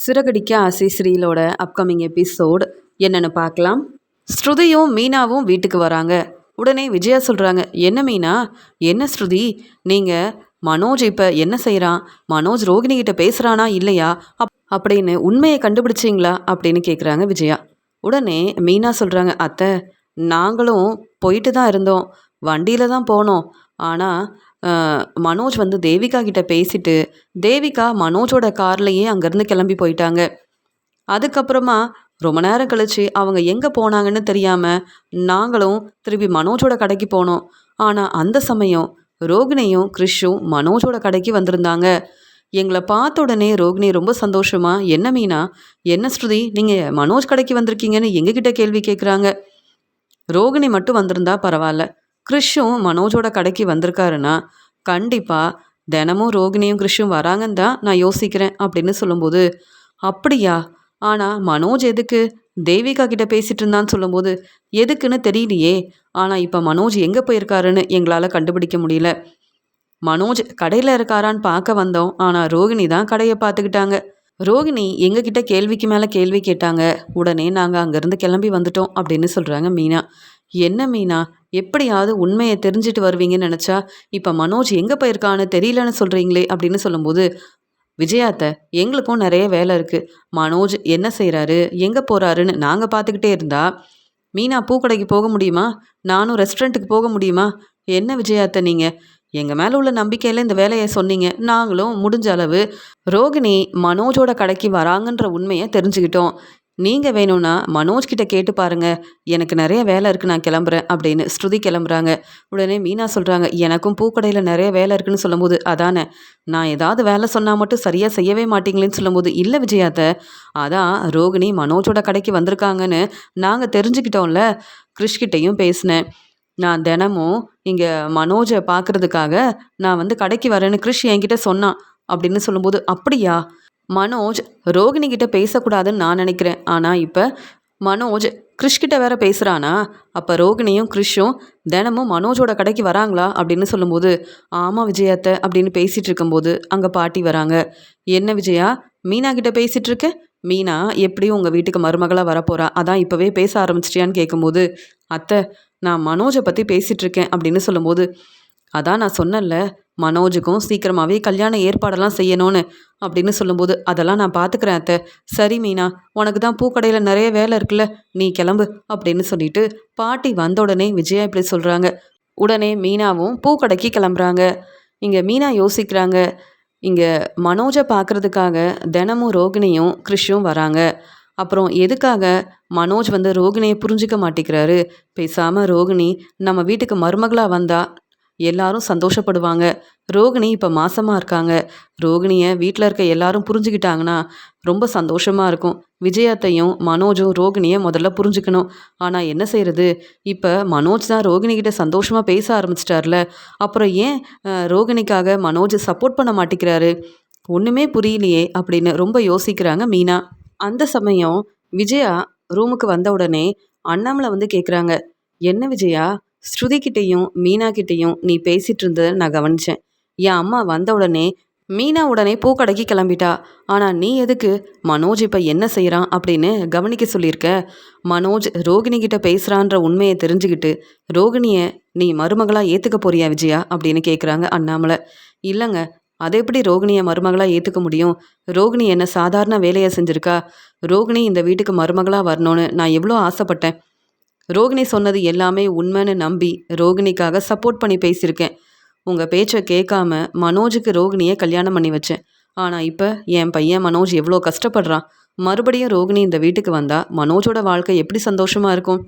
சிறகடிக்க ஆசை ஸ்ரீலோட upcoming episode என்னன்னு பார்க்கலாம். ஸ்ருதியும் மீனாவும் வீட்டுக்கு வராங்க. உடனே விஜயா சொல்கிறாங்க, என்ன மீனா, என்ன ஸ்ருதி, நீங்கள் மனோஜ் இப்போ என்ன செய்கிறான், மனோஜ் ரோகிணி கிட்ட பேசுகிறானா இல்லையா அப்படின்னு உண்மையை கண்டுபிடிச்சிங்களா அப்படின்னு கேட்குறாங்க விஜயா. உடனே மீனா சொல்கிறாங்க, அத்தை, நாங்களும் போயிட்டு தான் இருந்தோம், வண்டியில் தான் போனோம். ஆனால் மனோஜ் வந்து தேவிகா கிட்ட பேசிட்டு தேவிகா மனோஜோட கார்லேயே அங்கேருந்து கிளம்பி போயிட்டாங்க. அதுக்கப்புறமா ரொம்ப நேரம் கழிச்சு அவங்க எங்கே போனாங்கன்னு தெரியாமல் நாங்களும் திருப்பி மனோஜோட கடைக்கு போனோம். ஆனால் அந்த சமயம் ரோகிணியும் கிறிஷும் மனோஜோட கடைக்கு வந்திருந்தாங்க. எங்களை பார்த்த உடனே ரோகிணி ரொம்ப சந்தோஷமா, என்ன மீனா, என்ன ஸ்ருதி, நீங்கள் மனோஜ் கடைக்கு வந்திருக்கீங்கன்னு எங்ககிட்ட கேள்வி கேட்குறாங்க. ரோகிணி மட்டும் வந்திருந்தா பரவாயில்ல, கிறிஷும் மனோஜோட கடைக்கு வந்திருக்காருன்னா கண்டிப்பாக தினமும் ரோகிணியும் கிறிஷும் வராங்கன்னு தான் நான் யோசிக்கிறேன் அப்படின்னு சொல்லும்போது, அப்படியா, ஆனால் மனோஜ் எதுக்கு தேவிகா கிட்ட பேசிட்டு இருந்தான்னு சொல்லும்போது, எதுக்குன்னு தெரியலையே, ஆனால் இப்போ மனோஜ் எங்கே போயிருக்காருன்னு எங்களால் கண்டுபிடிக்க முடியல. மனோஜ் கடையில் இருக்காரான்னு பார்க்க வந்தோம், ஆனால் ரோகிணி தான் கடையை பார்த்துக்கிட்டாங்க. ரோகிணி எங்ககிட்ட கேள்விக்கு மேலே கேள்வி கேட்டாங்க, உடனே நாங்கள் அங்கேருந்து கிளம்பி வந்துட்டோம் அப்படின்னு சொல்கிறாங்க மீனா. என்ன மீனா, எப்படியாவது உண்மையை தெரிஞ்சுட்டு வருவீங்கன்னு நினச்சா இப்போ மனோஜ் எங்கே போயிருக்கான்னு தெரியலன்னு சொல்கிறீங்களே அப்படின்னு சொல்லும்போது, விஜயாத்த, எங்களுக்கும் நிறைய வேலை இருக்குது, மனோஜ் என்ன செய்கிறாரு எங்கே போகிறாருன்னு நாங்கள் பார்த்துக்கிட்டே இருந்தா மீனா பூக்கடைக்கு போக முடியுமா, நானும் ரெஸ்டாரண்ட்டுக்கு போக முடியுமா, என்ன விஜயாத்த நீங்கள் எங்கள் மேலே உள்ள நம்பிக்கையில் இந்த வேலையை சொன்னீங்க, நாங்களும் முடிஞ்ச அளவு ரோகிணி மனோஜோட கடைக்கு வராங்கன்ற உண்மையை தெரிஞ்சுக்கிட்டோம். நீங்கள் வேணும்னா மனோஜ் கிட்ட கேட்டு பாருங்க, எனக்கு நிறைய வேலை இருக்குது, நான் கிளம்புறேன் அப்படின்னு ஸ்ருதி கிளம்புறாங்க. உடனே மீனா சொல்கிறாங்க, எனக்கும் பூக்கடையில் நிறைய வேலை இருக்குன்னு சொல்லும்போது, அதானே, நான் ஏதாவது வேலை சொன்னால் மட்டும் சரியாக செய்யவே மாட்டீங்களேன்னு சொல்லும்போது, இல்லை விஜயாத்த, அதான் ரோகிணி மனோஜோட கடைக்கு வந்திருக்காங்கன்னு நாங்கள் தெரிஞ்சுக்கிட்டோம்ல, கிறிஷ்கிட்டையும் பேசினேன், நான் தினமும் இங்கே மனோஜை பார்க்குறதுக்காக நான் வந்து கடைக்கு வரேன்னு கிறிஷ் என்கிட்ட சொன்னான் அப்படின்னு சொல்லும்போது, அப்படியா, மனோஜ் ரோகிணி கிட்ட பேசக்கூடாதுன்னு நான் நினைக்கிறேன், ஆனால் இப்போ மனோஜ் கிறிஷ்கிட்ட வேற பேசுகிறானா, அப்போ ரோகிணியும் கிறிஷும் தினமும் மனோஜோட கடைக்கு வராங்களா அப்படின்னு சொல்லும்போது, ஆமாம் விஜயாத்த அப்படின்னு பேசிகிட்டு இருக்கும்போது அங்கே பாட்டி வராங்க. என்ன விஜயா, மீனா கிட்ட பேசிகிட்டு இருக்க, மீனா எப்படியும் உங்கள் வீட்டுக்கு மருமகளாக வரப்போகிறா, அதான் இப்போவே பேச ஆரம்பிச்சிட்டியான்னு கேட்கும்போது, அத்தை, நான் மனோஜை பற்றி பேசிகிட்ருக்கேன் அப்படின்னு சொல்லும்போது, அதான் நான் சொன்னேன்ல, மனோஜுக்கும் சீக்கிரமாகவே கல்யாண ஏற்பாடெல்லாம் செய்யணும்னு அப்படின்னு சொல்லும்போது, அதெல்லாம் நான் பார்த்துக்கிறேன் அத்தை, சரி மீனா, உனக்கு தான் பூக்கடையில் நிறைய வேலை இருக்குல்ல, நீ கிளம்பு அப்படின்னு சொல்லிட்டு பாட்டி வந்த உடனே விஜயா இப்படி சொல்கிறாங்க. உடனே மீனாவும் பூக்கடைக்கு கிளம்புறாங்க. இங்கே மீனா யோசிக்கிறாங்க, இங்கே மனோஜை பார்க்குறதுக்காக தினமும் ரோகிணியும் கிறிஷும் வராங்க, அப்புறம் எதுக்காக மனோஜ் வந்து ரோகிணியை புரிஞ்சிக்க மாட்டேங்கிறாரு, பேசாமல் ரோகிணி நம்ம வீட்டுக்கு மருமகளாக வந்தா எல்லாரும் சந்தோஷப்படுவாங்க, ரோகிணி இப்போ மாசமாக இருக்காங்க, ரோகிணியை வீட்டில் இருக்க எல்லாரும் புரிஞ்சுக்கிட்டாங்கன்னா ரொம்ப சந்தோஷமாக இருக்கும், விஜயத்தையும் மனோஜும் ரோகிணியை முதல்ல புரிஞ்சுக்கணும், ஆனால் என்ன செய்கிறது, இப்போ மனோஜ் தான் ரோகிணிக்கிட்ட சந்தோஷமாக பேச ஆரம்பிச்சிட்டார்ல, அப்புறம் ஏன் ரோகிணிக்காக மனோஜ் சப்போர்ட் பண்ண மாட்டேங்கிறாரு, ஒன்றுமே புரியலையே அப்படின்னு ரொம்ப யோசிக்கிறாங்க மீனா. அந்த சமயம் விஜயா ரூமுக்கு வந்த உடனே அண்ணாமலை வந்து கேட்குறாங்க, என்ன விஜயா, ஸ்ருதிக்கிட்டேயும் மீனா கிட்டேயும் நீ பேசிகிட்டு இருந்ததை நான் கவனித்தேன், என் அம்மா வந்த உடனே மீனா உடனே பூக்கடைக்கு கிளம்பிட்டா, ஆனால் நீ எதுக்கு மனோஜ் இப்போ என்ன செய்கிறான் அப்படின்னு கவனிக்க சொல்லியிருக்க, மனோஜ் ரோகிணி கிட்ட பேசுகிறான்ற உண்மையை தெரிஞ்சுக்கிட்டு ரோகிணியை நீ மருமகளாக ஏற்றுக்க போறியா விஜயா அப்படின்னு கேட்குறாங்க அண்ணாமலை. இல்லைங்க, அதை எப்படி ரோகிணியை மருமகளாக ஏற்றுக்க முடியும், ரோகிணி என்ன சாதாரண வேலையை செஞ்சுருக்கா, ரோகிணி இந்த வீட்டுக்கு மருமகளாக வரணும்னு நான் எவ்வளோ ஆசைப்பட்டேன், ரோகிணி சொன்னது எல்லாமே உண்மைன்னு நம்பி ரோகிணிக்காக சப்போர்ட் பண்ணி பேசியிருக்கேன், உங்கள் பேச்சை கேட்காம மனோஜுக்கு ரோகிணியை கல்யாணம் பண்ணி வச்சேன், ஆனால் இப்போ என் பையன் மனோஜ் எவ்வளோ கஷ்டப்படுறான், மறுபடியும் ரோகிணி இந்த வீட்டுக்கு வந்தால் மனோஜோட வாழ்க்கை எப்படி சந்தோஷமாக இருக்கும்,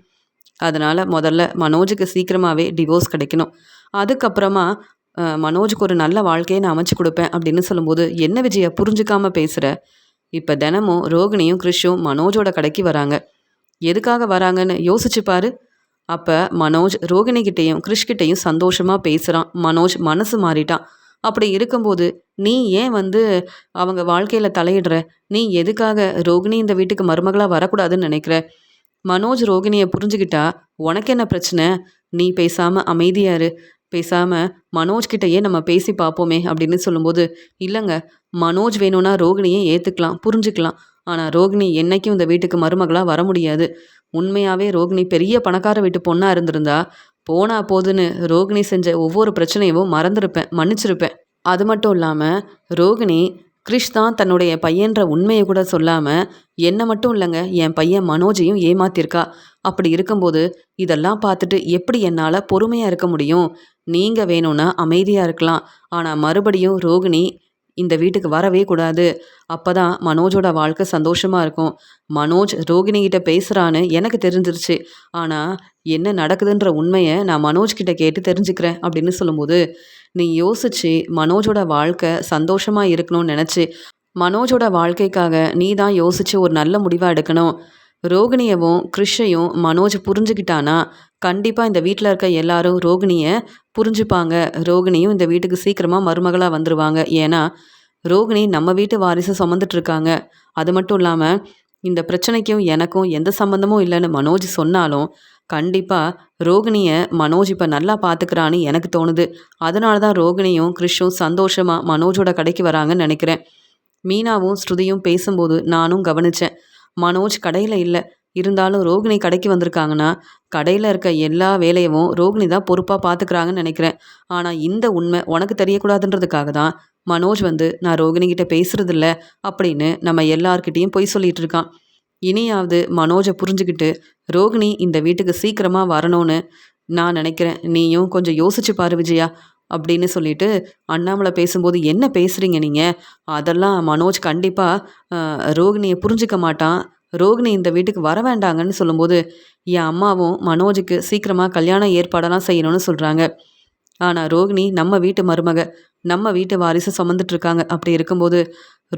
அதனால் முதல்ல மனோஜுக்கு சீக்கிரமாகவே டிவோர்ஸ் கிடைக்கணும், அதுக்கப்புறமா மனோஜுக்கு ஒரு நல்ல வாழ்க்கையை நான் அமைச்சு கொடுப்பேன் அப்படின்னு சொல்லும்போது, என்ன விஜயா புரிஞ்சுக்காமல் பேசுகிற, இப்போ தினமும் ரோகிணியும் கிறிஷும் மனோஜோட கடைக்கு வராங்க, எதுக்காக வராங்கன்னு யோசிச்சு பாரு, அப்போ மனோஜ் ரோகிணிகிட்டையும் கிறிஷ்கிட்டையும் சந்தோஷமாக பேசுகிறான், மனோஜ் மனசு மாறிட்டான், அப்படி இருக்கும்போது நீ ஏன் வந்து அவங்க வாழ்க்கையில் தலையிடுற, நீ எதுக்காக ரோகிணி இந்த வீட்டுக்கு மருமகளாக வரக்கூடாதுன்னு நினைக்கிற, மனோஜ் ரோகிணியை புரிஞ்சுக்கிட்டா உனக்கு என்ன பிரச்சனை, நீ பேசாமல் அமைதியாரு, பேசாமல் மனோஜ் கிட்டயே நம்ம பேசி பார்ப்போமே அப்படின்னு சொல்லும்போது, இல்லைங்க, மனோஜ் வேணும்னா ரோகிணியை ஏற்றுக்கலாம், புரிஞ்சுக்கலாம். ஆனால் ரோகிணி என்னைக்கும் இந்த வீட்டுக்கு மருமகளாக வர முடியாது. உண்மையாகவே ரோகிணி பெரிய பணக்கார வீட்டு பொண்ணாக இருந்திருந்தா போனா போதுன்னு ரோகிணி செஞ்ச ஒவ்வொரு பிரச்சனையவும் மறந்துருப்பேன், மன்னிச்சிருப்பேன். அது மட்டும் இல்லாமல் ரோகிணி கிரிஷ் தான் தன்னுடைய பையன்ற உண்மையை கூட சொல்லாமல் என்னை மட்டும் இல்லைங்க, என் பையன் மனோஜையும் ஏமாத்திருக்கா. அப்படி இருக்கும்போது இதெல்லாம் பார்த்துட்டு எப்படி என்னால் பொறுமையாக இருக்க முடியும்? நீங்கள் வேணும்னா அமைதியாக இருக்கலாம். ஆனால் மறுபடியும் ரோகிணி இந்த வீட்டுக்கு வரவே கூடாது. அப்போ தான் மனோஜோட வாழ்க்கை சந்தோஷமாக இருக்கும். மனோஜ் ரோகிணிகிட்ட பேசுகிறான்னு எனக்கு தெரிஞ்சிருச்சு. ஆனால் என்ன நடக்குதுன்ற உண்மையை நான் மனோஜ் கிட்ட கேட்டு தெரிஞ்சுக்கிறேன் அப்படின்னு சொல்லும்போது, நீ யோசிச்சு மனோஜோட வாழ்க்கை சந்தோஷமாக இருக்கணும்னு நினச்சி மனோஜோட வாழ்க்கைக்காக நீ தான் யோசிச்சு ஒரு நல்ல முடிவாக எடுக்கணும். ரோகிணியவும் கிறிஷையும் மனோஜ் புரிஞ்சுக்கிட்டானா கண்டிப்பாக இந்த வீட்டில் இருக்க எல்லாரும் ரோகிணியை புரிஞ்சுப்பாங்க. ரோகிணியும் இந்த வீட்டுக்கு சீக்கிரமாக மருமகளாக வந்துடுவாங்க. ஏன்னா ரோகிணி நம்ம வீட்டு வாரிசு சுமந்துட்டு இருக்காங்க. அது மட்டும் இல்லாமல் இந்த பிரச்சனைக்கும் எனக்கும் எந்த சம்மந்தமும் இல்லைன்னு மனோஜ் சொன்னாலும் கண்டிப்பாக ரோகிணியை மனோஜ் இப்போ நல்லா பார்த்துக்கிறான்னு எனக்கு தோணுது. அதனால தான் ரோகிணியும் கிறிஷும் சந்தோஷமாக மனோஜோட கடைக்கு வராங்கன்னு நினைக்கிறேன். மீனாவும் ஸ்ருதியும் பேசும்போது நானும் கவனித்தேன். மனோஜ் கடையில் இல்லை, இருந்தாலும் ரோகிணி கடைக்கு வந்திருக்காங்கன்னா கடையில் இருக்க எல்லா வேலையவும் ரோகிணி தான் பொறுப்பாக பார்த்துக்கிறாங்கன்னு நினைக்கிறேன். ஆனால் இந்த உண்மை உனக்கு தெரியக்கூடாதுன்றதுக்காக தான் மனோஜ் வந்து நான் ரோகிணிகிட்ட பேசுறதில்ல அப்படின்னு நம்ம எல்லார்கிட்டேயும் பொய் சொல்லிட்டு இருக்கான். இனியாவது மனோஜை புரிஞ்சுக்கிட்டு ரோகிணி இந்த வீட்டுக்கு சீக்கிரமாக வரணும்னு நான் நினைக்கிறேன். நீயும் கொஞ்சம் யோசிச்சு பாரு விஜயா அப்படின்னு சொல்லிட்டு அண்ணாமலை பேசும்போது, என்ன பேசுகிறீங்க நீங்கள்? அதெல்லாம் மனோஜ் கண்டிப்பாக ரோகிணியை புரிஞ்சுக்க மாட்டான். ரோகிணி இந்த வீட்டுக்கு வர வேண்டாங்கன்னு சொல்லும்போது, என் அம்மாவும் மனோஜுக்கு சீக்கிரமாக கல்யாண ஏற்பாடெல்லாம் செய்யணும்னு சொல்கிறாங்க. ஆனால் ரோகிணி நம்ம வீட்டு மருமக, நம்ம வீட்டு வாரிசு சுமந்துட்டு இருக்காங்க. அப்படி இருக்கும்போது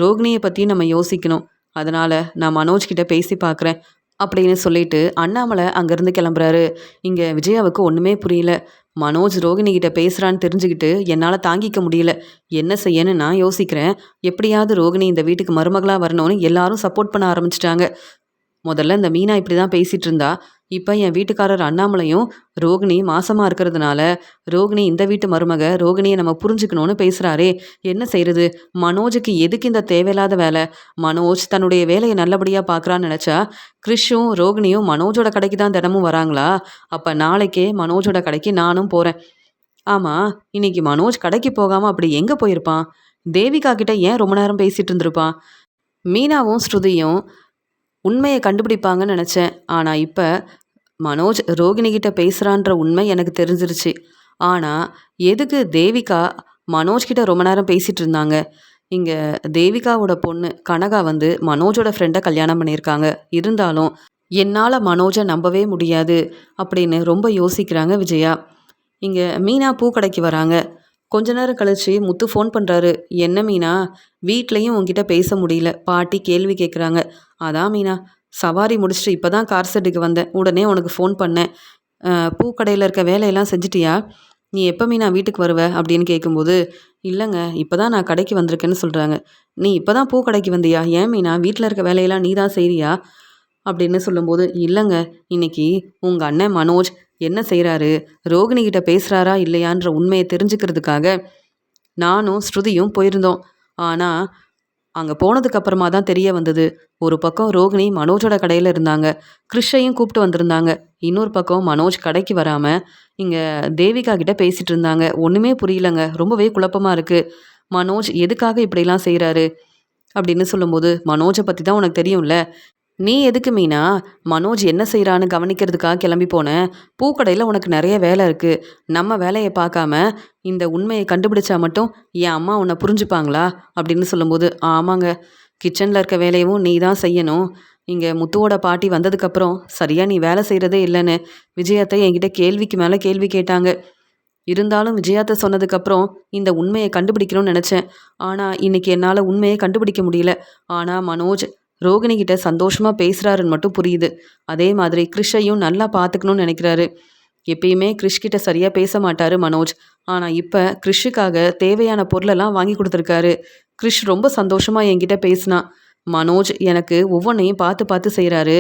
ரோகிணியை பற்றியும் நம்ம யோசிக்கணும். அதனால் நான் மனோஜ் கிட்ட பேசி பார்க்குறேன் அப்படின்னு சொல்லிட்டு அண்ணாமலை அங்கேருந்து கிளம்புறாரு. இங்கே விஜயாவுக்கு ஒன்றுமே புரியல. மனோஜ் ரோகிணி கிட்ட பேசுகிறான்னு தெரிஞ்சுக்கிட்டு என்னால் தாங்கிக்க முடியல. என்ன செய்யன்னு நான் யோசிக்கிறேன். எப்படியாவது ரோகிணி இந்த வீட்டுக்கு மருமகளாக வரணும்னு எல்லாரும் சப்போர்ட் பண்ண ஆரம்பிச்சிட்டாங்க. முதல்ல இந்த மீனா இப்படி தான் பேசிகிட்டு இருந்தா. இப்போ என் வீட்டுக்காரர் அண்ணாமலையும் ரோகிணி மாசமாக இருக்கிறதுனால ரோகிணி இந்த வீட்டு மருமக, ரோகிணியை நம்ம புரிஞ்சுக்கணும்னு பேசுகிறாரே. என்ன செய்கிறது? மனோஜுக்கு எதுக்கு இந்த தேவையில்லாத வேலை? மனோஜ் தன்னுடைய வேலையை நல்லபடியாக பார்க்குறான்னு நினச்சா கிறிஷும் ரோகிணியும் மனோஜோட கடைக்கு தான் தினமும் வராங்களா? அப்போ நாளைக்கே மனோஜோட கடைக்கு நானும் போகிறேன். ஆமாம், இன்னைக்கு மனோஜ் கடைக்கு போகாமல் அப்படி எங்கே போயிருப்பான்? தேவிகா கிட்ட ஏன் ரொம்ப நேரம் பேசிகிட்டு இருந்திருப்பான்? மீனாவும் ஸ்ருதியும் உண்மையை கண்டுபிடிப்பாங்கன்னு நினச்சேன். ஆனால் இப்போ மனோஜ் ரோகிணிகிட்ட பேசுகிறான்ற உண்மை எனக்கு தெரிஞ்சிருச்சு. ஆனால் எதுக்கு தேவிகா மனோஜ் கிட்ட ரொம்ப நேரம் பேசிகிட்டு இருந்தாங்க? இங்கே தேவிகாவோட பொண்ணு கனகா வந்து மனோஜோட ஃப்ரெண்டை கல்யாணம் பண்ணியிருக்காங்க. இருந்தாலும் என்னால் மனோஜை நம்பவே முடியாது அப்படின்னு ரொம்ப யோசிக்கிறாங்க விஜயா. இங்கே மீனா பூக்கடைக்கு வராங்க. கொஞ்ச நேரம் கழிச்சு முத்து ஃபோன் பண்ணுறாரு. என்ன மீனா, வீட்லேயும் உங்ககிட்ட பேச முடியல, பாட்டி கேள்வி கேட்குறாங்க. அதான் மீனா, சவாரி முடிச்சுட்டு இப்போ தான் கார் செட்டுக்கு வந்தேன். உடனே உனக்கு ஃபோன் பண்ணேன். பூக்கடையில் இருக்க வேலையெல்லாம் செஞ்சிட்டியா? நீ எப்போ மீனா வீட்டுக்கு வருவ அப்படின்னு கேட்கும்போது, இல்லைங்க, இப்போ தான் நான் கடைக்கு வந்திருக்கேன்னு சொல்கிறாங்க. நீ இப்போ தான் பூக்கடைக்கு வந்தியா? ஏன் மீனா, வீட்டில் இருக்க வேலையெல்லாம் நீ தான் செய்கிறியா அப்படின்னு சொல்லும்போது, இல்லைங்க, இன்னைக்கு உங்கள் அண்ணன் மனோஜ் என்ன செய்கிறாரு, ரோகிணி கிட்ட பேசுகிறாரா இல்லையான்ற உண்மையை தெரிஞ்சுக்கிறதுக்காக நானும் ஸ்ருதியும் போயிருந்தோம். ஆனால் அங்கே போனதுக்கு அப்புறமா தான் தெரிய வந்தது. ஒரு பக்கம் ரோகிணி மனோஜோட கடையில் இருந்தாங்க, கிறிஷையும் கூப்பிட்டு வந்திருந்தாங்க. இன்னொரு பக்கம் மனோஜ் கடைக்கு வராமல் இங்கே தேவிகா கிட்ட பேசிகிட்டு இருந்தாங்க. ஒன்றுமே புரியலங்க, ரொம்பவே குழப்பமாக இருக்குது. மனோஜ் எதுக்காக இப்படிலாம் செய்கிறாரு அப்படின்னு சொல்லும்போது, மனோஜை பற்றி தான் உனக்கு தெரியும்ல. நீ எதுக்கு மீனா மனோஜ் என்ன செய்கிறான்னு கவனிக்கிறதுக்காக கிளம்பி போனேன்? பூக்கடையில் உனக்கு நிறைய வேலை இருக்குது. நம்ம வேலையை பார்க்காம இந்த உண்மையை கண்டுபிடிச்சா மட்டும் என் அம்மா உன்னை புரிஞ்சுப்பாங்களா அப்படின்னு சொல்லும்போது, ஆமாங்க, கிச்சனில் இருக்க வேலையும் நீ தான் செய்யணும். இங்கே முத்துவோட பாட்டி வந்ததுக்கப்புறம் சரியாக நீ வேலை செய்கிறதே இல்லைன்னு விஜயாத்தை என்கிட்ட கேள்விக்கு மேலே கேள்வி கேட்டாங்க. இருந்தாலும் விஜயாத்தை சொன்னதுக்கப்புறம் இந்த உண்மையை கண்டுபிடிக்கணும்னு நினச்சேன். ஆனால் இன்னைக்கு என்னால் உண்மையை கண்டுபிடிக்க முடியல. ஆனால் மனோஜ் ரோகிணி கிட்ட சந்தோஷமாக பேசுகிறாருன்னு மட்டும் புரியுது. அதே மாதிரி கிறிஷையும் நல்லா பார்த்துக்கணும்னு நினைக்கிறாரு. எப்பயுமே கிறிஷ் கிட்ட சரியாக பேச மாட்டார் மனோஜ். ஆனால் இப்போ கிறிஷுக்காக தேவையான பொருளெல்லாம் வாங்கி கொடுத்துருக்காரு. கிறிஷ் ரொம்ப சந்தோஷமாக என்கிட்ட பேசினான். மனோஜ் எனக்கு ஒவ்வொன்றையும் பார்த்து பார்த்து செய்கிறாரு.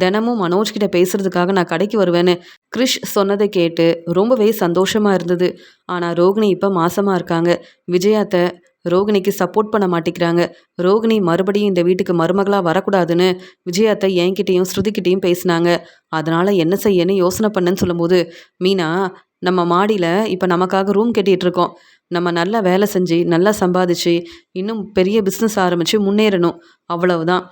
தினமும் மனோஜ் கிட்ட பேசுறதுக்காக நான் கடைக்கு வருவேன்னு கிரிஷ் சொன்னதை கேட்டு ரொம்பவே சந்தோஷமா இருந்தது. ஆனால் ரோகிணி இப்போ மாசமா இருக்காங்க. விஜயாத்த ரோகிணிக்கு சப்போர்ட் பண்ண மாட்டேங்கிறாங்க. ரோகிணி மறுபடியும் இந்த வீட்டுக்கு மருமகளாக வரக்கூடாதுன்னு விஜயாத்த என்கிட்டயும் ஸ்ருதிக்கிட்டேயும் பேசினாங்க. அதனால என்ன செய்யன்னு யோசனை பண்ணேன்னு சொல்லும்போது, மீனா, நம்ம மாடியில் இப்போ நமக்காக ரூம் கட்டிட்டு இருக்கோம். நம்ம நல்லா வேலை செஞ்சு நல்லா சம்பாதிச்சு இன்னும் பெரிய பிஸ்னஸ் ஆரம்பித்து முன்னேறணும். அவ்வளவுதான்.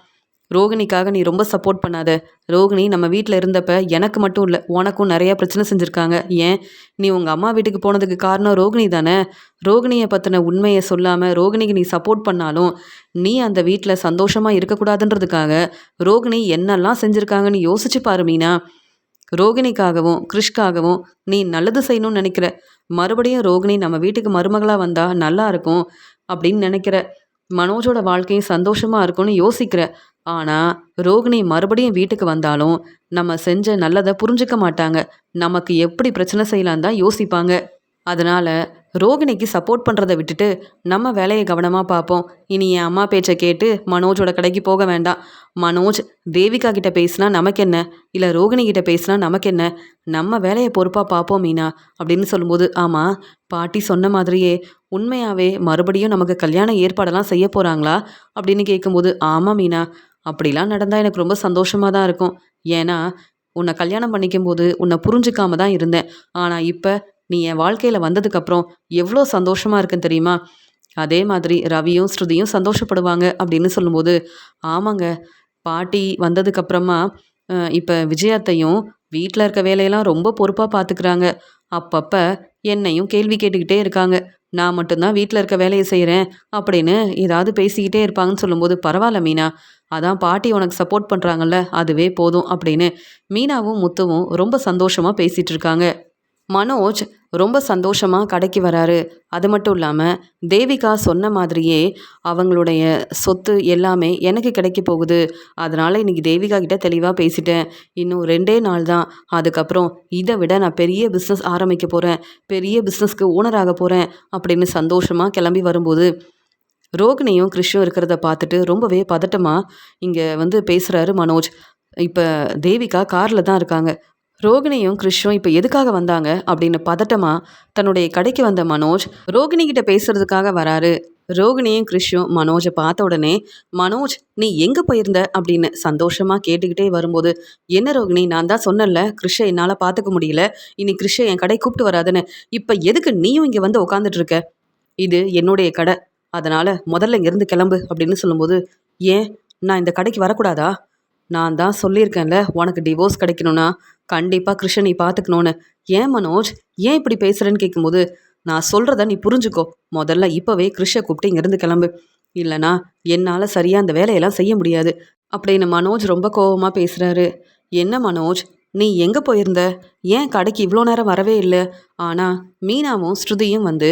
ரோகிணிக்காக நீ ரொம்ப சப்போர்ட் பண்ணாத. ரோகிணி நம்ம வீட்டில் இருந்தப்ப எனக்கு மட்டும் இல்லை, உனக்கும் நிறையா பிரச்சனை செஞ்சுருக்காங்க. ஏன், நீ உங்கள் அம்மா வீட்டுக்கு போனதுக்கு காரணம் ரோகிணி தானே? ரோகிணியை பற்றின உண்மையை சொல்லாமல் ரோகிணிக்கு நீ சப்போர்ட் பண்ணாலும் நீ அந்த வீட்டில் சந்தோஷமாக இருக்கக்கூடாதுன்றதுக்காக ரோகிணி என்னெல்லாம் செஞ்சுருக்காங்கன்னு யோசிச்சு பாரு மீனா. ரோகிணிக்காகவும் கிறிஷ்காகவும் நீ நல்லது செய்யணும்னு நினைக்கிற. மறுபடியும் ரோகிணி நம்ம வீட்டுக்கு மருமகளாக வந்தால் நல்லா இருக்கும் அப்படின்னு நினைக்கிற. மனோஜோட வாழ்க்கையும் சந்தோஷமாக இருக்கும்னு யோசிக்கிற. ஆனால் ரோகிணி மறுபடியும் வீட்டுக்கு வந்தாலும் நம்ம செஞ்ச நல்லதை புரிஞ்சுக்க மாட்டாங்க. நமக்கு எப்படி பிரச்சனை செய்யலாம் தான் யோசிப்பாங்க. அதனால் ரோகிணிக்கு சப்போர்ட் பண்ணுறதை விட்டுட்டு நம்ம வேலையை கவனமாக பார்ப்போம். இனி என் அம்மா பேச்சை கேட்டு மனோஜோட கடைக்கு போக வேண்டாம். மனோஜ் தேவிகா கிட்ட பேசினா நமக்கு என்ன, இல்லை ரோகிணி கிட்ட பேசினா நமக்கு என்ன, நம்ம வேலையை பொறுப்பாக பார்ப்போம் மீனா அப்படின்னு சொல்லும்போது, ஆமாம், பாட்டி சொன்ன மாதிரியே உண்மையாகவே மறுபடியும் நமக்கு கல்யாண ஏற்பாடெல்லாம் செய்ய போகிறாங்களா அப்படின்னு கேட்கும்போது, ஆமாம் மீனா, அப்படிலாம் நடந்தால் எனக்கு ரொம்ப சந்தோஷமாக தான் இருக்கும். ஏன்னா உன்னை கல்யாணம் பண்ணிக்கும் போது உன்னை புரிஞ்சுக்காம தான் இருந்தேன். ஆனால் இப்போ நீ என் வாழ்க்கையில் வந்ததுக்கப்புறம் எவ்வளோ சந்தோஷமாக இருக்குன்னு தெரியுமா? அதே மாதிரி ரவியும் ஸ்ருதியும் சந்தோஷப்படுவாங்க அப்படின்னு சொல்லும்போது, ஆமாங்க, பாட்டி வந்ததுக்கப்புறமா இப்போ விஜயாத்தையும் வீட்டில் இருக்க வேலையெல்லாம் ரொம்ப பொறுப்பாக பார்த்துக்கிறாங்க. அப்பப்போ என்னையும் கேள்வி கேட்டுக்கிட்டே இருக்காங்க. நான் மட்டும்தான் வீட்டில் இருக்க வேலையை செய்கிறேன் அப்படின்னு ஏதாவது பேசிக்கிட்டே இருப்பாங்கன்னு சொல்லும்போது, பரவாயில்ல மீனா, அதான் பாட்டி உனக்கு சப்போர்ட் பண்ணுறாங்கல்ல, அதுவே போதும் அப்படின்னு மீனாவும் முத்துவும் ரொம்ப சந்தோஷமாக பேசிகிட்டு இருக்காங்க. மனோஜ் ரொம்ப சந்தோஷமாக கடைக்கு வராரு. அது மட்டும் இல்லாமல் தேவிகா சொன்ன மாதிரியே அவங்களுடைய சொத்து எல்லாமே எனக்கு கிடைக்க போகுது. அதனால் இன்றைக்கி தேவிகா கிட்ட தெளிவாக பேசிட்டேன். இன்னும் 2 நாள் தான். அதுக்கப்புறம் இதை விட நான் பெரிய பிஸ்னஸ் ஆரம்பிக்க போகிறேன், பெரிய பிஸ்னஸ்க்கு ஓனராக போகிறேன் அப்படின்னு சந்தோஷமாக கிளம்பி வரும்போது, ரோகிணியும் கிறிஷும் இருக்கிறத பார்த்துட்டு ரொம்பவே பதட்டமாக இங்கே வந்து பேசுகிறாரு மனோஜ். இப்போ தேவிகா காரில் தான் இருக்காங்க. ரோகிணியும் கிறிஷும் இப்போ எதுக்காக வந்தாங்க அப்படின்னு பதட்டமாக தன்னுடைய கடைக்கு வந்த மனோஜ் ரோகிணி கிட்ட பேசுறதுக்காக வராரு. ரோகிணியும் கிறிஷும் மனோஜை பார்த்த உடனே, மனோஜ் நீ எங்கே போயிருந்த அப்படின்னு சந்தோஷமாக கேட்டுக்கிட்டே வரும்போது, என்ன ரோகிணி, நான் தான் சொன்னேன்ல கிறிஷை என்னால் பார்த்துக்க முடியல, இனி கிறிஷை என் கடை கூப்பிட்டு வராதுன்னு. இப்போ எதுக்கு நீயும் இங்கே வந்து உட்காந்துட்டு இருக்க? இது என்னுடைய கடை, அதனால் முதல்ல இங்கேருந்து கிளம்பு அப்படின்னு சொல்லும்போது, ஏன் நான் இந்த கடைக்கு வரக்கூடாதா? நான் தான் சொல்லியிருக்கேன்ல, உனக்கு டிவோர்ஸ் கிடைக்கணும்னா கண்டிப்பாக கிருஷ்ண நீ பார்த்துக்கணுன்னு. ஏன் மனோஜ், ஏன் இப்படி பேசுகிறேன்னு கேட்கும்போது, நான் சொல்கிறத நீ புரிஞ்சுக்கோ. முதல்ல இப்போவே கிருஷை கூப்பிட்டு இங்கேருந்து கிளம்பு, இல்லைனா என்னால் சரியாக அந்த வேலையெல்லாம் செய்ய முடியாது அப்படின்னு மனோஜ் ரொம்ப கோபமாக பேசுகிறாரு. என்ன மனோஜ், நீ எங்கே போயிருந்த? ஏன் கடைக்கு இவ்வளோ நேரம் வரவே இல்லை? ஆனால் மீனாவும் ஸ்ருதியும் வந்து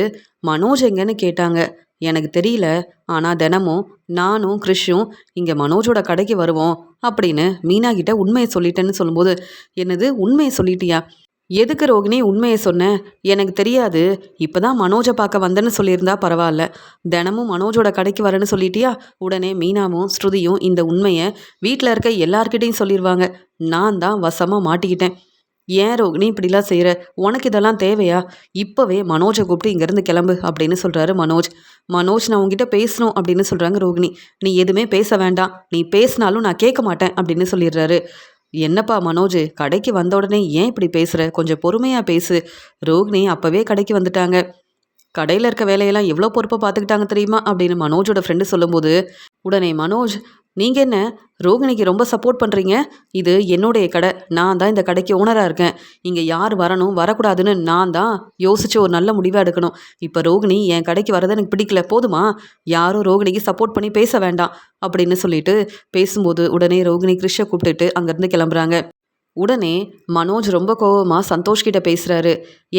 மனோஜ் எங்கன்னு கேட்டாங்க. எனக்கு தெரியல, ஆனால் தினமும் நானும் கிறிஷும் இங்கே மனோஜோட கடைக்கு வருவோம் அப்படின்னு மீனா கிட்ட உண்மையை சொல்லிட்டேன்னு சொல்லும்போது, என்னது உண்மையை சொல்லிட்டியா? எதுக்கு ரோகிணி உண்மையை சொன்னேன்? எனக்கு தெரியாது, இப்போ தான் மனோஜை பார்க்க வந்தேன்னு சொல்லியிருந்தா பரவாயில்ல, தினமும் மனோஜோட கடைக்கு வரேன்னு சொல்லிட்டியா? உடனே மீனாவும் ஸ்ருதியும் இந்த உண்மையை வீட்டில் இருக்க எல்லார்கிட்டையும் சொல்லிடுவாங்க. நான் தான் வசமாக மாட்டிக்கிட்டேன். ஏன் ரோகிணி இப்படிலாம் செய்கிற? உனக்கு இதெல்லாம் தேவையா? இப்போவே மனோஜை கூப்பிட்டு இங்கேருந்து கிளம்பு அப்படின்னு சொல்கிறாரு மனோஜ். மனோஜ், நான் உங்ககிட்ட பேசணும் அப்படின்னு சொல்கிறாங்க ரோகிணி. நீ எதுவுமே பேச வேண்டாம், நீ பேசினாலும் நான் கேட்க மாட்டேன் அப்படின்னு சொல்லிடுறாரு. என்னப்பா மனோஜ், கடைக்கு வந்த உடனே ஏன் இப்படி பேசுகிற? கொஞ்சம் பொறுமையாக பேசு. ரோகிணி அப்போவே கடைக்கு வந்துட்டாங்க. கடையில் இருக்க வேலையெல்லாம் எவ்வளோ பொறுப்பாக பார்த்துக்கிட்டாங்க தெரியுமா அப்படின்னு மனோஜோட ஃப்ரெண்டு சொல்லும்போது, உடனே மனோஜ், நீங்கள் என்ன ரோகிணிக்கு ரொம்ப சப்போர்ட் பண்ணுறீங்க? இது என்னுடைய கடை, நான் தான் இந்த கடைக்கு ஓனராக இருக்கேன். இங்கே யார் வரணும் வரக்கூடாதுன்னு நான் தான் யோசித்து ஒரு நல்ல முடிவாக எடுக்கணும். இப்போ ரோகிணி என் கடைக்கு வரது எனக்கு பிடிக்கல, போதுமா? யாரும் ரோகிணிக்கு சப்போர்ட் பண்ணி பேச வேண்டாம் அப்படின்னு சொல்லிட்டு பேசும்போது உடனே ரோகிணி கிறிஷை கூப்பிட்டுட்டு அங்கேருந்து கிளம்புறாங்க. உடனே மனோஜ் ரொம்ப கோவமாக சந்தோஷ் கிட்ட பேசுகிறாரு.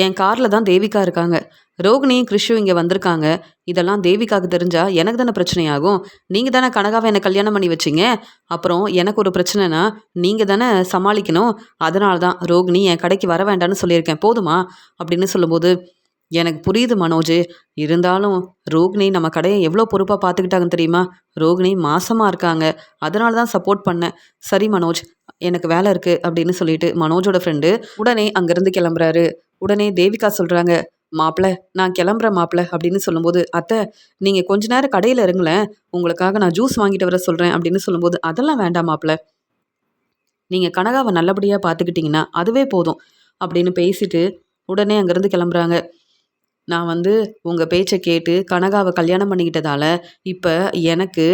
என் காரில் தான் தேவிகா இருக்காங்க, ரோகிணியும் கிறிஷும் இங்கே வந்திருக்காங்க. இதெல்லாம் தேவிகாவுக்கு தெரிஞ்சா எனக்கு தானே பிரச்சனையாகும். நீங்கள் தானே கனகாவை என்னை கல்யாணம் பண்ணி வச்சிங்க. அப்புறம் எனக்கு ஒரு பிரச்சனைனா நீங்கள் தானே சமாளிக்கணும். அதனால தான் ரோகிணி என் கடைக்கு வர வேண்டாம்னு சொல்லியிருக்கேன், போதுமா அப்படின்னு சொல்லும்போது, எனக்கு புரியுது மனோஜ். இருந்தாலும் ரோகிணி நம்ம கடைய எவ்வளோ பொறுப்பா பார்த்துக்கிட்டாங்கன்னு தெரியுமா? ரோகிணி மாசமா இருக்காங்க. அதனால தான் சப்போர்ட் பண்ணேன். சரி மனோஜ், எனக்கு வேலை இருக்கு அப்படின்னு சொல்லிட்டு மனோஜோட ஃப்ரெண்டு உடனே அங்கேருந்து கிளம்புறாரு. உடனே தேவிகா சொல்றாங்க, "மாப்ள, நான் கிளம்புறேன் மாப்ள" அப்படின்னு சொல்லும்போது, "அத்தை, நீங்க கொஞ்ச நேரம் கடையில இருங்களேன். உங்களுக்காக நான் ஜூஸ் வாங்கிட்டு வர சொல்றேன்" அப்படின்னு சொல்லும்போது, "அதெல்லாம் வேண்டாம் மாப்ள. நீங்க கனகாவ நல்லபடியா பார்த்துக்கிட்டீங்கன்னா, அதுவே போதும்" அப்படின்னு பேசிட்டு உடனே அங்கேருந்து கிளம்புறாங்க. நான் வந்து உங்க பேச்ச கேட்டு கனகாவ கல்யாணம் பண்ணிக்கிட்டதால, இப்ப எனக்கு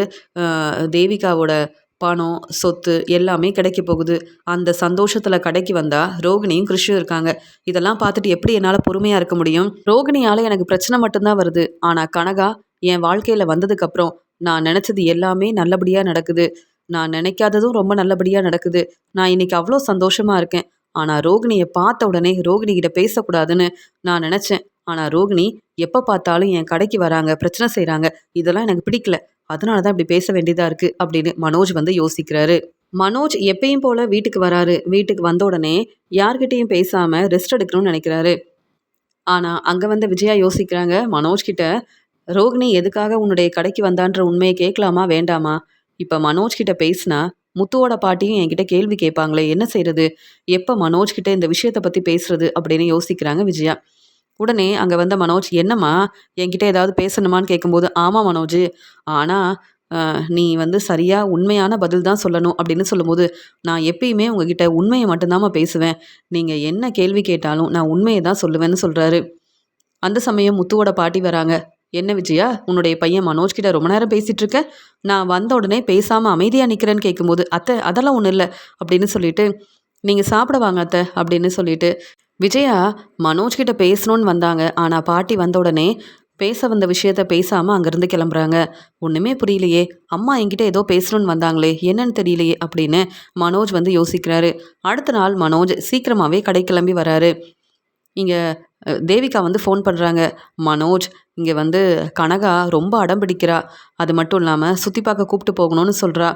தேவிகாவோட பணம், சொத்து எல்லாமே கிடைக்க போகுது. அந்த சந்தோஷத்துல கடைக்கு வந்தா ரோகிணியும், கிறிஷும் இருக்காங்க. இதெல்லாம் பார்த்துட்டு எப்படி என்னால பொறுமையா இருக்க முடியும்? ரோகிணியால எனக்கு பிரச்சனை மட்டும் தான் வருது. ஆனா கனகா என் வாழ்க்கையில வந்ததுக்கப்புறம், நான் நெனச்சது எல்லாமே நல்லபடியா நடக்குது. நான் நினைக்காததும் ரொம்ப நல்லபடியா நடக்குது. நான் இன்னைக்கு அவ்ளோ சந்தோஷமா இருக்கேன். ஆனா ரோகிணிய பார்த்த உடனே ரோகிணி கிட்ட பேசக்கூடாதுன்னு நான் நெனச்சேன். ஆனா ரோகிணி எப்ப பார்த்தாலும் என் கடைக்கு வராங்க, பிரச்சனை செய்றாங்க. இதெல்லாம் எனக்கு பிடிக்கல. அதனால தான் இப்படி பேச வேண்டியதா இருக்கு அப்படின்னு மனோஜ் வந்து யோசிக்கிறாரு. மனோஜ் எப்பயும் போல வீட்டுக்கு வராரு. வீட்டுக்கு வந்த உடனே யார்கிட்டயும் பேசாம ரெஸ்ட் எடுக்கணும்னு நினைக்கிறாரு. ஆனா அங்க வந்த விஜயா யோசிக்கிறாங்க மனோஜ் கிட்ட, "ரோகிணி எதுக்காக உன்னுடைய கடைக்கு வந்தான்ற உண்மைய கேட்கலாமா? வேண்டாமா? இப்ப மனோஜ் கிட்ட பேசினா முத்துவோட பாட்டியும் என்கிட்ட கேள்வி கேட்பாங்களே! என்ன செய்றது? எப்ப மனோஜ் கிட்ட இந்த விஷயத்த பத்தி பேசுறது?" அப்படின்னு யோசிக்கிறாங்க விஜயா. உடனே அங்க வந்த மனோஜ், "என்னம்மா, என்கிட்ட ஏதாவது பேசணுமான்னு?" கேட்கும்போது, "ஆமா மனோஜ். ஆனா, நீ வந்து சரியா உண்மையான பதில் தான் சொல்லணும்." அப்படின்னு சொல்லும்போது, "நான் எப்பயுமே உங்ககிட்ட உண்மைய மட்டும் தாம்மா பேசுவேன். நீங்க என்ன கேள்வி கேட்டாலும் நான் உண்மைய தான் சொல்லுவேன்னு" சொல்றாரு. அந்த சமயம் முத்துவோட பாட்டி வராங்க. "என்ன விஜயா, உன்னுடைய பையன் மனோஜ் கிட்ட ரொம்ப நேரம் பேசிட்டு இருக்க? நான் வந்த உடனே பேசாம அமைதியா நிக்கிறேன்னு" கேட்கும்போது, "அத்தை, அதெல்லாம் ஒண்ணும் இல்ல" அப்படின்னு சொல்லிட்டு, "நீங்க சாப்பிட வாங்க அத்தை" அப்படின்னு சொல்லிட்டு விஜயா மனோஜ் கிட்ட பேசணும்னு வந்தாங்க. ஆனா பாட்டி வந்த உடனே பேச வந்த விஷயத்த பேசாம அங்கிருந்து கிளம்புறாங்க. "ஒண்ணுமே புரியலையே! அம்மா என்கிட்ட ஏதோ பேசணும்னு வந்தாங்களே! என்னன்னு தெரியலையே!" அப்படின்னு மனோஜ் வந்து யோசிக்கிறாரு. அடுத்த நாள் மனோஜ் சீக்கிரமாவே கடைக்கு கிளம்பி வராரு. இங்க தேவிகா வந்து ஃபோன் பண்றாங்க. "மனோஜ், இங்க வந்து கனகா ரொம்ப அடம் பிடிக்கிறா. அது மட்டும் இல்லாம சுத்தி பார்க்க கூப்ட்டு போகணும்னு சொல்றா.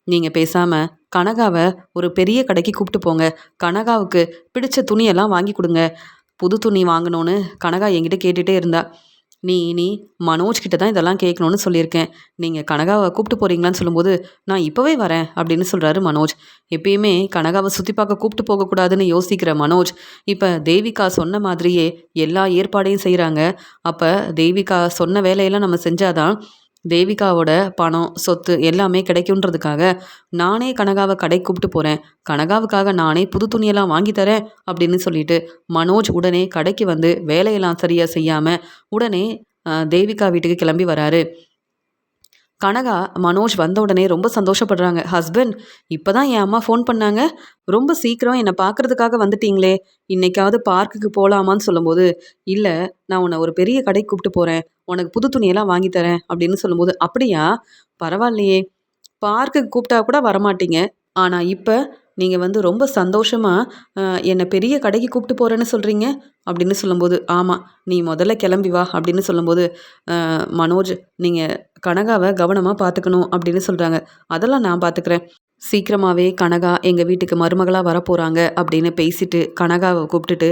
நீங்க பேசாம கனகாவ ஒரு பெரிய கடைக்கு கூப்ட்டு போங்க. கனகாவுக்கு பிடிச்ச துணியெல்லாம் வாங்கி குடுங்க. புது துணி வாங்கணும்னு கனகா என்கிட்ட கேட்டுட்டே இருந்தா. நீ மனோஜ் கிட்ட தான் இதெல்லாம் கேட்கணும்னு சொல்லியிருக்கேன். நீங்க கனகாவ கூப்ட்டு போறீங்களான்னு?" சொல்லும்போது, "நான் இப்பவே வரேன்" அப்படின்னு சொல்றாரு மனோஜ். எப்பயுமே கனகாவ சுத்தி பார்க்க கூப்ட்டு போகக்கூடாதுன்னு யோசிக்கிற மனோஜ், இப்ப தேவிகா சொன்ன மாதிரியே எல்லா ஏற்பாடையும் செய்றாங்க. அப்ப தேவிகா சொன்ன வேலையெல்லாம் நம்ம செஞ்சா தான் தேவிகாவோட பணம், சொத்து எல்லாமே கிடைக்குன்றதுக்காக, "நானே கனகாவ கடைக்கு கூப்ட்டு போறேன். கனகாவுக்காக நானே புது துணியெல்லாம் வாங்கி தரேன்" அப்படின்னு சொல்லிட்டு, மனோஜ் உடனே கடைக்கு வந்து வேலையெல்லாம் சரியா செய்யாம, உடனே தேவிகா வீட்டுக்கு கிளம்பி வராரு. கனகா மனோஜ் வந்த உடனே ரொம்ப சந்தோஷப்படுறாங்க. "ஹஸ்பண்ட், இப்பதான் என் அம்மா ஃபோன் பண்ணாங்க. ரொம்ப சீக்கிரம் என்ன பார்க்கறதுக்காக வந்துட்டீங்களே! இன்னைக்காவது பார்க்குக்கு போலாமான்னு?" சொல்லும்போது, "இல்ல, நான் உன்ன ஒரு பெரிய கடைக்கு கூப்ட்டு போறேன். உனக்கு புது துணியெல்லாம் வாங்கி தரேன்" அப்படின்னு சொல்லும்போது, "அப்படியா? பரவாயில்லையே! பார்க்குக்கு கூப்பிட்டா கூட வரமாட்டீங்க. ஆனா இப்ப நீங்க வந்து ரொம்ப சந்தோஷமா அ என்ன பெரிய கடைக்கு கூப்பிட்டு போறேன்னு சொல்றீங்க?" அப்படின்னு சொல்லும்போது, "ஆமா. நீ முதல்ல கிளம்பி வா" அப்படின்னு சொல்லும்போது, மனோஜ், "நீங்க கனகாவ கவனமா பார்த்துக்கணும்" அப்படின்னு சொல்றாங்க. "அதெல்லாம் நான் பார்த்துக்கிறேன். சீக்கிரமாவே கனகா எங்க வீட்டுக்கு மருமகளா வரப்போறாங்க" அப்படின்னு பேசிட்டு கனகாவ கூப்பிட்டுட்டு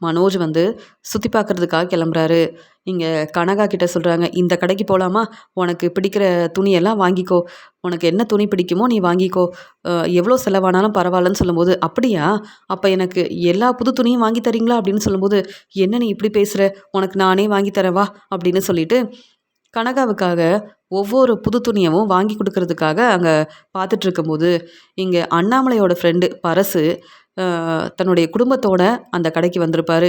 மனோஜ் வந்து சுத்தி பார்க்கறதுக்காக கிளம்புறாரு. இங்க கனகா கிட்ட சொல்றாங்க, "இந்த கடைக்கு போலாமா? உனக்கு பிடிக்கிற துணியெல்லாம் வாங்கிக்கோ. உனக்கு என்ன துணி பிடிக்குமோ நீ வாங்கிக்கோ. எவ்வளோ செலவானாலும் பரவாயில்லன்னு" சொல்லும்போது, "அப்படியா? அப்ப எனக்கு எல்லா புது துணியும் வாங்கி தரீங்களா?" அப்படின்னு சொல்லும்போது, "என்ன நீ இப்படி பேசுற? உனக்கு நானே வாங்கி தரேன் வா" அப்படின்னு சொல்லிட்டு கனகாவுக்காக ஒவ்வொரு புது துணியவும் வாங்கி குடுக்கறதுக்காக அங்க பார்த்துட்டு இருக்கும்போது, இங்க அண்ணாமலையோட ஃப்ரெண்டு பரசு தன்னுடைய குடும்பத்தோட அந்த கடைக்கு வந்திருப்பாரு.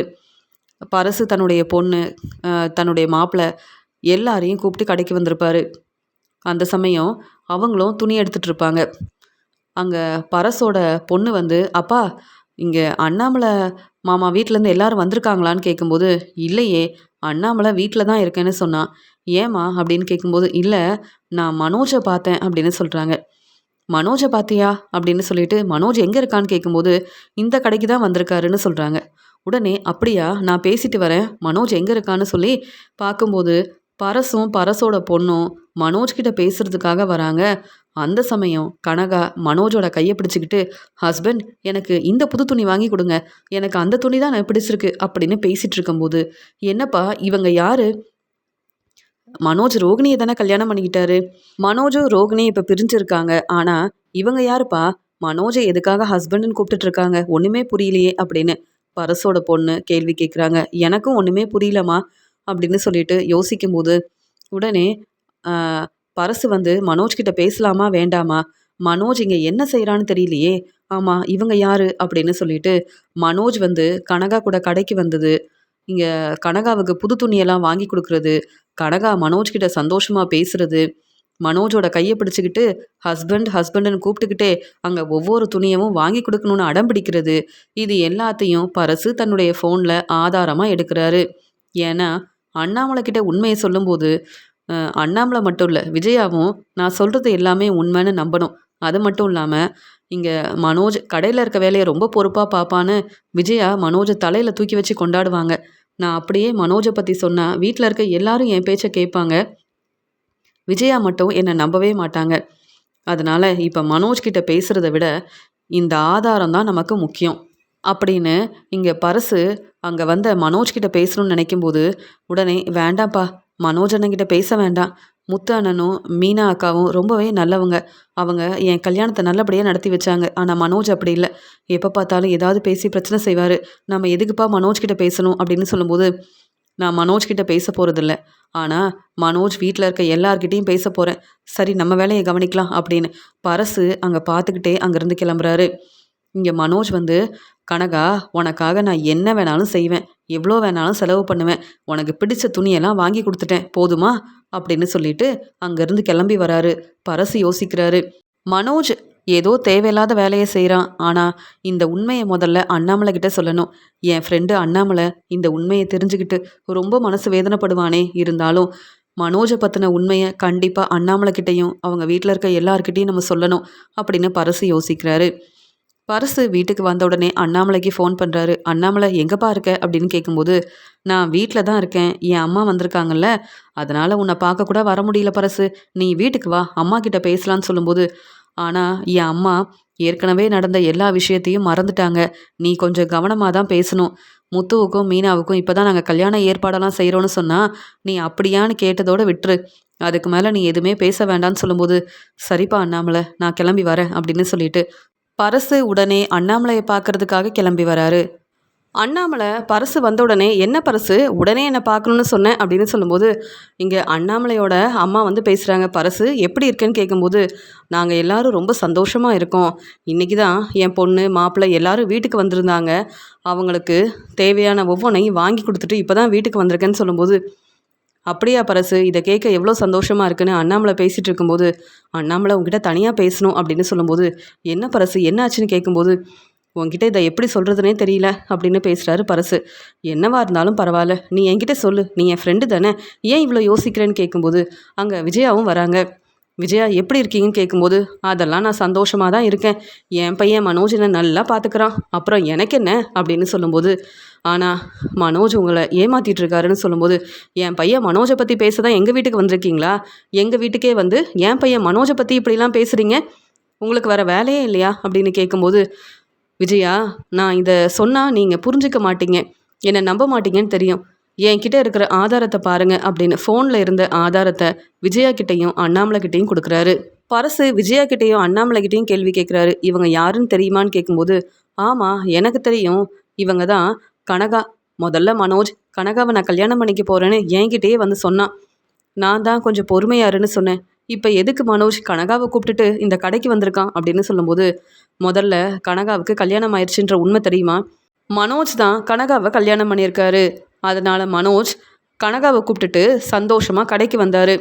பரசு தன்னுடைய பொண்ணு, தன்னுடைய மாப்பிள எல்லாரையும் கூப்பிட்டு கடைக்கு வந்திருப்பாரு. அந்த சமயம் அவங்களும் துணி எடுத்துட்டு இருப்பாங்க. அங்க பரஸோட பொண்ணு வந்து, "அப்பா, இங்க அண்ணாமலை மாமா வீட்லேருந்து எல்லாரும் வந்திருக்காங்களான்னு?" கேட்கும்போது, "இல்லையே, அண்ணாமலை வீட்ல தான் இருக்கேன்னு சொன்னான்." "ஏம்மா?" அப்படின்னு கேட்கும்போது, "இல்ல, நான் மனோஜ பார்த்தேன்" அப்படின்னு சொல்றாங்க. "மனோஜ பார்த்தியா?" அப்படின்னு சொல்லிட்டு, "மனோஜ் எங்க இருக்கான்னு?" கேட்கும்போது, "இந்த கடைக்கு தான் வந்திருக்காருன்னு" சொல்றாங்க. உடனே, "அப்படியா? நான் பேசிட்டு வரேன். மனோஜ் எங்க இருக்கான்னு?" சொல்லி பார்க்கும்போது, பரசும் பரசோட பொண்ணும் மனோஜ் கிட்ட பேசுறதுக்காக வராங்க. அந்த சமயம் கனகா மனோஜோட கையை பிடிச்சிக்கிட்டு, ஹஸ்பண்ட் எனக்கு இந்த புது துணி வாங்கி கொடுங்க, எனக்கு அந்த துணி தான் எனக்கு பிடிச்சிருக்கு அப்படின்னு பேசிட்டு இருக்கும்போது, என்னப்பா இவங்க யாரு? மனோஜ் ரோகிணியை தானே கல்யாணம் பண்ணிக்கிட்டாரு. மனோஜும் ரோகிணியும் இப்போ பிரிஞ்சிருக்காங்க. ஆனா இவங்க யாருப்பா? மனோஜை எதுக்காக ஹஸ்பண்டுன்னு கூப்பிட்டுட்டு இருக்காங்க? ஒண்ணுமே புரியலையே அப்படின்னு பரசோட பொண்ணு கேள்வி கேட்குறாங்க. எனக்கும் ஒண்ணுமே புரியலம்மா அப்படின்னு சொல்லிட்டு யோசிக்கும்போது, உடனே பரசு வந்து மனோஜ் கிட்ட பேசலாமா வேண்டாமா? மனோஜ் இங்க என்ன செய்றான்னு தெரியலையே. ஆமா இவங்க யாரு? அப்படின்னு சொல்லிட்டு மனோஜ் வந்து கனகா கூட கடைக்கு வந்தது. இங்க கனகாவுக்கு புது துணியெல்லாம் வாங்கி குடுக்குறது, கனகா மனோஜ் கிட்ட சந்தோஷமா பேசுறது, மனோஜோட கைய பிடிச்சுக்கிட்டு ஹஸ்பண்ட் ஹஸ்பண்டுன்னு கூப்பிட்டுக்கிட்டே அங்க ஒவ்வொரு துணியவும் வாங்கி குடுக்கணும்னு அடம் பிடிக்கிறது, இது எல்லாத்தையும் பரசு தன்னுடைய ஃபோன்ல ஆதாரமா எடுக்குறாரு. ஏன்னா, அண்ணாமலை கிட்ட உண்மைய சொல்லும்போது, அண்ணாமலை மட்டும் இல்ல, விஜயாவும் நான் சொல்றது எல்லாமே உண்மைன்னு நம்பணும். அது மட்டும் இல்லாம, இங்க மனோஜ் கடையில இருக்க வேலைய ரொம்ப பொறுப்பா பாப்பான்னு விஜயா மனோஜ தலையில தூக்கி வச்சு கொண்டாடுவாங்க. நான் அப்படியே மனோஜ பத்தி சொன்னா, வீட்ல இருக்க எல்லாரும் என் பேச்ச கேட்பாங்க. விஜயா மட்டும் என்ன நம்பவே மாட்டாங்க. அதனால இப்ப மனோஜ் கிட்ட பேசுறத விட, இந்த ஆதாரம் தான் நமக்கு முக்கியம். அப்படின்னு இங்க பரசு அங்க வந்த மனோஜ் கிட்ட பேசணும்னு நினைக்கும்போது, உடனே வேண்டாம்ப்பா, மனோஜ் அண்ணன்கிட்ட பேச வேண்டாம். முத்து அண்ணனும், மீனா அக்காவும் ரொம்பவே நல்லவங்க. அவங்க என் கல்யாணத்த நல்லபடியா நடத்தி வச்சாங்க. ஆனா மனோஜ் அப்படி இல்ல. எப்ப பார்த்தாலும் ஏதாவது பேசி பிரச்சனை செய்வாரு. நம்ம எதுக்குப்பா மனோஜ் கிட்ட பேசணும் அப்படின்னு சொல்லும்போது, நான் மனோஜ் கிட்ட பேச போறதில்ல. ஆனா மனோஜ் வீட்ல இருக்க எல்லார்கிட்டயும் பேச போறேன். சரி நம்ம வேலைய கவனிக்கலாம் அப்படின்னு பரசு அங்க பார்த்துக்கிட்டே அங்கிருந்து கிளம்புறாரு. இங்க மனோஜ் வந்து, கனகா உனக்காக நான் என்ன வேணாலும் செய்வேன். எவ்வளோ வேணாலும் செலவு பண்ணுவேன். உனக்கு பிடிச்ச துணியெல்லாம் வாங்கி குடுத்துட்டேன். போதுமா? அப்படின்னு சொல்லிட்டு அங்கேருந்து கிளம்பி வராரு. பரசு யோசிக்கிறாரு. மனோஜ் ஏதோ தேவையில்லாத வேலைய செய்றான். ஆனா, இந்த உண்மைய முதல்ல அண்ணாமலை கிட்ட சொல்லணும். என் ஃப்ரெண்டு அண்ணாமலை இந்த உண்மைய தெரிஞ்சுக்கிட்டு ரொம்ப மனசு வேதனைப்படுவானே! இருந்தாலும் மனோஜ பத்தின உண்மைய கண்டிப்பா அண்ணாமலை கிட்டயும், அவங்க வீட்ல இருக்க எல்லார்கிட்டயும் நம்ம சொல்லணும். அப்படின்னு பரசு யோசிக்கிறாரு. பரசு வீட்டுக்கு வந்த உடனே அண்ணாமலைக்கு ஃபோன் பண்ணுறாரு. அண்ணாமலை எங்கேப்பா இருக்க அப்படின்னு கேட்கும்போது, நான் வீட்டில் தான் இருக்கேன், என் அம்மா வந்திருக்காங்கல்ல, அதனால் உன்னை பார்க்க கூட வர முடியல பரசு, நீ வீட்டுக்கு வா அம்மா கிட்ட பேசலான்னு சொல்லும்போது, ஆனால் என் அம்மா ஏற்கனவே நடந்த எல்லா விஷயத்தையும் மறந்துட்டாங்க, நீ கொஞ்சம் கவனமாக தான் பேசணும். முத்துவுக்கும் மீனாவுக்கும் இப்போ தான் நாங்கள் கல்யாண ஏற்பாடெல்லாம் செய்கிறோன்னு சொன்னால் நீ அப்படியான்னு கேட்டதோடு விட்டுரு, அதுக்கு மேலே நீ எதுவுமே பேச வேண்டான்னு சொல்லும்போது, சரிப்பா அண்ணாமலை நான் கிளம்பி வரேன் அப்படின்னு சொல்லிட்டு பரசு உடனே அண்ணாமலையை பார்க்கறதுக்காக கிளம்பி வராரு. அண்ணாமலை பரசு வந்த உடனே, என்ன பரசு உடனே என்னை பார்க்கணுன்னு சொன்னேன் அப்படின்னு சொல்லும்போது, இங்கே அண்ணாமலையோட அம்மா வந்து பேசுகிறாங்க. பரசு எப்படி இருக்கேன்னு கேட்கும்போது, நாங்கள் எல்லாரும் ரொம்ப சந்தோஷமாக இருக்கோம். இன்றைக்கி தான் என் பொண்ணு மாப்பிள்ளை எல்லாரும் வீட்டுக்கு வந்திருந்தாங்க. அவங்களுக்கு தேவையான ஒவ்வொன்றையும் வாங்கி கொடுத்துட்டு இப்போ தான் வீட்டுக்கு வந்திருக்கேன்னு சொல்லும்போது, அப்படியா பரசு, இதை கேட்க எவ்வளோ சந்தோஷமா இருக்குன்னு அண்ணாமலை பேசிகிட்டு இருக்கும்போது, அண்ணாமலை உங்ககிட்ட தனியாக பேசணும் அப்படின்னு சொல்லும்போது, என்ன பரசு என்னாச்சுன்னு கேட்கும்போது, உன்கிட்ட இதை எப்படி சொல்கிறதுனே தெரியல அப்படின்னு பேசுகிறாரு பரசு. என்னவா இருந்தாலும் பரவாயில்ல, நீ என்கிட்ட சொல்லு, நீ என் ஃப்ரெண்டு தானே, ஏன் இவ்வளோ யோசிக்கிறேன்னு கேட்கும்போது, அங்கே விஜயாவும் வராங்க. விஜயா எப்படி இருக்கீங்கன்னு கேட்கும்போது, அதெல்லாம் நான் சந்தோஷமாக தான் இருக்கேன், என் பையன் மனோஜ் என்னை நல்லா பார்த்துக்கிறான், அப்புறம் எனக்கு என்ன அப்படின்னு சொல்லும்போது, ஆனால் மனோஜ் உங்களை ஏமாற்றிட்டு இருக்காருன்னு சொல்லும்போது, என் பையன் மனோஜை பற்றி பேச தான் எங்கள் வீட்டுக்கு வந்திருக்கீங்களா? எங்கள் வீட்டுக்கே வந்து என் பையன் மனோஜை பற்றி இப்படிலாம் பேசுகிறீங்க, உங்களுக்கு வேறு வேலையே இல்லையா அப்படின்னு கேட்கும்போது, விஜயா நான் இதை சொன்னால் நீங்கள் புரிஞ்சிக்க மாட்டீங்க, என்னை நம்ப மாட்டீங்கன்னு தெரியும், என்கிட்ட இருக்கிற ஆதாரத்தை பாருங்க அப்படின்னு ஃபோனில் இருந்த ஆதாரத்தை விஜயா கிட்டேயும் அண்ணாமலை கிட்டேயும் கொடுக்குறாரு. பரசு விஜயா கிட்டேயும் அண்ணாமலை கிட்டேயும் கேள்வி கேட்குறாரு. இவங்க யாருன்னு தெரியுமான்னு கேட்கும்போது, ஆமாம் எனக்கு தெரியும், இவங்க தான் கனகா. முதல்ல மனோஜ் கனகாவை நான் கல்யாணம் பண்ணிக்க போகிறேன்னு என்கிட்டயே வந்து சொன்னான். நான் தான் கொஞ்சம் பொறுமையாருன்னு சொன்னேன். இப்போ எதுக்கு மனோஜ் கனகாவை கூப்பிட்டுட்டு இந்த கடைக்கு வந்திருக்கான் அப்படின்னு சொல்லும்போது, முதல்ல கனகாவுக்கு கல்யாணம் ஆயிடுச்சுன்ற உண்மை தெரியுமா? மனோஜ் தான் கனகாவை கல்யாணம் பண்ணியிருக்காரு. அதனால் மனோஜ் கனகாவை கூப்பிட்டுட்டு சந்தோஷமாக கடைக்கு வந்தார்.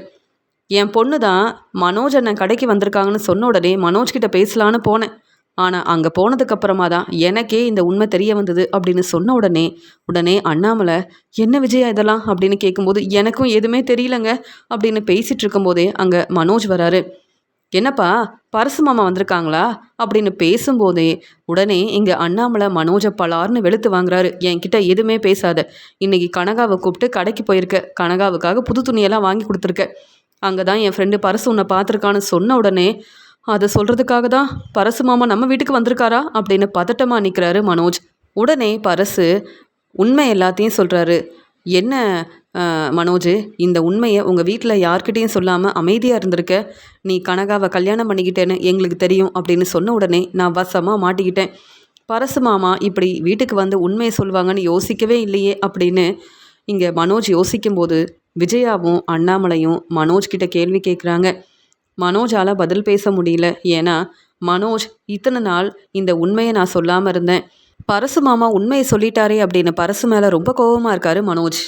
என் பொண்ணு தான் மனோஜ் அண்ணன் கடைக்கு வந்திருக்காங்கன்னு சொன்ன உடனே மனோஜ் கிட்ட பேசலான்னு போனேன். ஆனால் அங்கே போனதுக்கப்புறமா தான் எனக்கே இந்த உண்மை தெரிய வந்தது அப்படின்னு சொன்ன உடனே அண்ணாமலை, என்ன விஜயா இதெல்லாம் அப்படின்னு கேட்கும்போது, எனக்கும் எதுவுமே தெரியலங்க அப்படின்னு பேசிகிட்டு இருக்கும்போதே அங்கே மனோஜ் வராரு. என்னப்பா பரசு மாமா வந்திருக்காங்களா அப்படின்னு பேசும்போதே உடனே இங்கே அண்ணாமலை மனோஜை பலார்னு வெளுத்து வாங்குறாரு. என்கிட்ட எதுவுமே பேசாத, இன்னைக்கு கனகாவை கூப்பிட்டு கடைக்கு போயிருக்க, கனகாவுக்காக புது துணியெல்லாம் வாங்கி கொடுத்துருக்க, அங்கே தான் என் ஃப்ரெண்டு பரசு உன்னை பார்த்துருக்கான்னு சொன்ன உடனே அதை சொல்கிறதுக்காக தான் பரசு மாமா நம்ம வீட்டுக்கு வந்திருக்காரா அப்படின்னு பதட்டமாக நிற்கிறாரு மனோஜ். உடனே பரசு உண்மை எல்லாத்தையும் சொல்கிறாரு. என்ன மனோஜ், இந்த உண்மையை உங்கள் வீட்டில் யார்கிட்டையும் சொல்லாமல் அமைதியாக இருந்திருக்க, நீ கனகாவை கல்யாணம் பண்ணிக்கிட்டேன்னு எங்களுக்கு தெரியும் அப்படின்னு சொன்ன உடனே நான் வசமாக மாட்டிக்கிட்டேன். பரசு மாமா இப்படி வீட்டுக்கு வந்து உண்மையை சொல்லுவாங்கன்னு யோசிக்கவே இல்லையே அப்படின்னு இங்கே மனோஜ் யோசிக்கும்போது விஜயாவும் அண்ணாமலையும் மனோஜ் கிட்ட கேள்வி கேட்குறாங்க. மனோஜால் பதில் பேச முடியல. ஏன்னா மனோஜ் இத்தனை நாள் இந்த உண்மையை நான் சொல்லாமல் இருந்தேன், பரசு மாமா உண்மையை சொல்லிட்டாரே அப்படின்னு பரசு மேலே ரொம்ப கோபமாக இருக்காரு மனோஜ்.